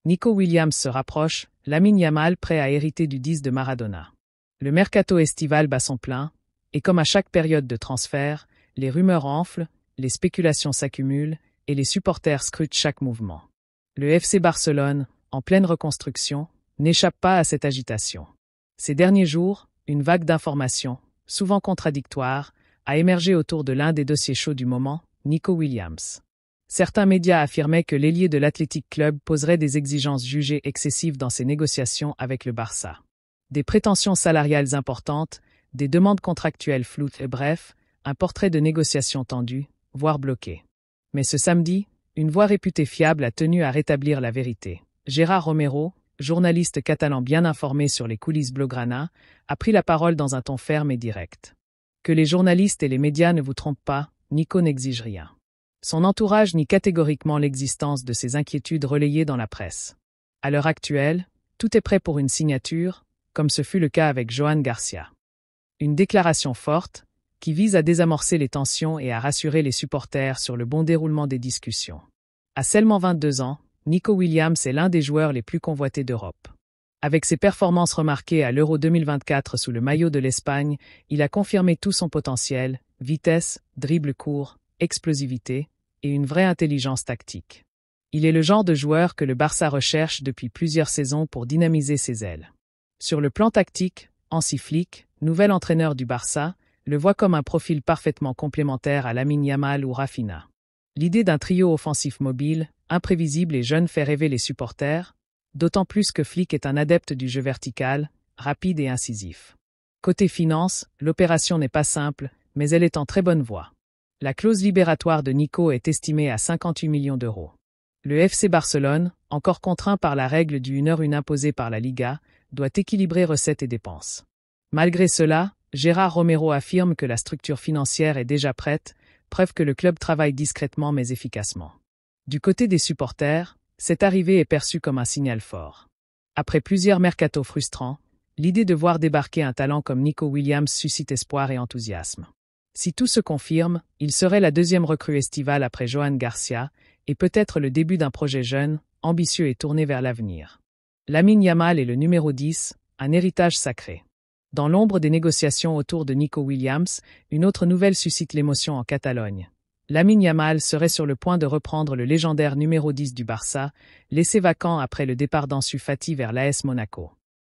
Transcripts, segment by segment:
Nico Williams se rapproche, Lamine Yamal prêt à hériter du 10 de Maradona. Le mercato estival bat son plein, et comme à chaque période de transfert, les rumeurs enflent, les spéculations s'accumulent, et les supporters scrutent chaque mouvement. Le FC Barcelone, en pleine reconstruction, n'échappe pas à cette agitation. Ces derniers jours, une vague d'informations, souvent contradictoires, a émergé autour de l'un des dossiers chauds du moment, Nico Williams. Certains médias affirmaient que l'ailier de l'Athletic Club poserait des exigences jugées excessives dans ses négociations avec le Barça. Des prétentions salariales importantes, des demandes contractuelles floues et bref, un portrait de négociation tendu, voire bloqué. Mais ce samedi, une voix réputée fiable a tenu à rétablir la vérité. Gérard Romero, journaliste catalan bien informé sur les coulisses blaugrana, a pris la parole dans un ton ferme et direct. Que les journalistes et les médias ne vous trompent pas, Nico n'exige rien. Son entourage nie catégoriquement l'existence de ces inquiétudes relayées dans la presse. À l'heure actuelle, tout est prêt pour une signature, comme ce fut le cas avec Joan Garcia. Une déclaration forte, qui vise à désamorcer les tensions et à rassurer les supporters sur le bon déroulement des discussions. À seulement 22 ans, Nico Williams est l'un des joueurs les plus convoités d'Europe. Avec ses performances remarquées à l'Euro 2024 sous le maillot de l'Espagne, il a confirmé tout son potentiel, vitesse, dribble court, explosivité et une vraie intelligence tactique. Il est le genre de joueur que le Barça recherche depuis plusieurs saisons pour dynamiser ses ailes. Sur le plan tactique, Hansi Flick, nouvel entraîneur du Barça, le voit comme un profil parfaitement complémentaire à Lamine Yamal ou Rafinha. L'idée d'un trio offensif mobile, imprévisible et jeune fait rêver les supporters, d'autant plus que Flick est un adepte du jeu vertical, rapide et incisif. Côté finance, l'opération n'est pas simple, mais elle est en très bonne voie. La clause libératoire de Nico est estimée à 58 millions d'euros. Le FC Barcelone, encore contraint par la règle du 1h1 imposée par la Liga, doit équilibrer recettes et dépenses. Malgré cela, Gérard Romero affirme que la structure financière est déjà prête, preuve que le club travaille discrètement mais efficacement. Du côté des supporters, cette arrivée est perçue comme un signal fort. Après plusieurs mercatos frustrants, l'idée de voir débarquer un talent comme Nico Williams suscite espoir et enthousiasme. Si tout se confirme, il serait la deuxième recrue estivale après Joan Garcia, et peut-être le début d'un projet jeune, ambitieux et tourné vers l'avenir. Lamine Yamal est le numéro 10, un héritage sacré. Dans l'ombre des négociations autour de Nico Williams, une autre nouvelle suscite l'émotion en Catalogne. Lamine Yamal serait sur le point de reprendre le légendaire numéro 10 du Barça, laissé vacant après le départ d'Ansu Fati vers l'AS Monaco.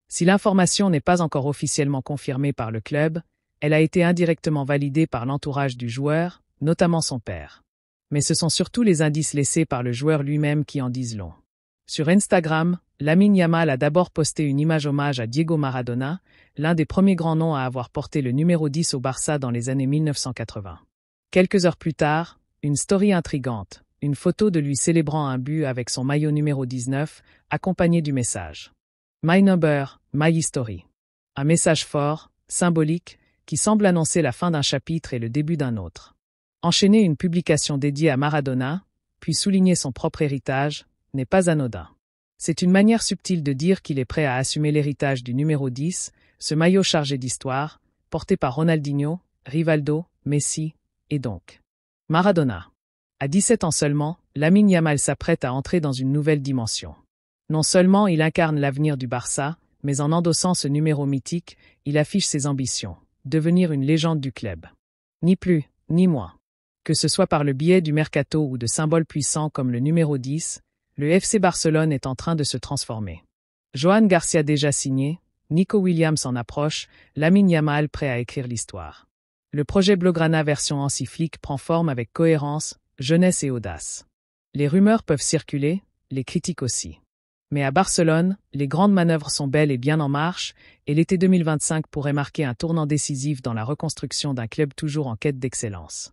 Si l'information n'est pas encore officiellement confirmée par le club, elle a été indirectement validée par l'entourage du joueur, notamment son père. Mais ce sont surtout les indices laissés par le joueur lui-même qui en disent long. Sur Instagram, Lamine Yamal a d'abord posté une image hommage à Diego Maradona, l'un des premiers grands noms à avoir porté le numéro 10 au Barça dans les années 1980. Quelques heures plus tard, une story intrigante, une photo de lui célébrant un but avec son maillot numéro 19, accompagné du message « My number, my history ». Un message fort, symbolique, qui semble annoncer la fin d'un chapitre et le début d'un autre. Enchaîner une publication dédiée à Maradona, puis souligner son propre héritage, n'est pas anodin. C'est une manière subtile de dire qu'il est prêt à assumer l'héritage du numéro 10, ce maillot chargé d'histoire, porté par Ronaldinho, Rivaldo, Messi, et donc Maradona. À 17 ans seulement, Lamine Yamal s'apprête à entrer dans une nouvelle dimension. Non seulement il incarne l'avenir du Barça, mais en endossant ce numéro mythique, il affiche ses ambitions, devenir une légende du club. Ni plus, ni moins. Que ce soit par le biais du mercato ou de symboles puissants comme le numéro 10, le FC Barcelone est en train de se transformer. Joan Garcia déjà signé, Nico Williams en approche, Lamine Yamal prêt à écrire l'histoire. Le projet Blaugrana version Hansi Flick prend forme avec cohérence, jeunesse et audace. Les rumeurs peuvent circuler, les critiques aussi. Mais à Barcelone, les grandes manœuvres sont belles et bien en marche, et l'été 2025 pourrait marquer un tournant décisif dans la reconstruction d'un club toujours en quête d'excellence.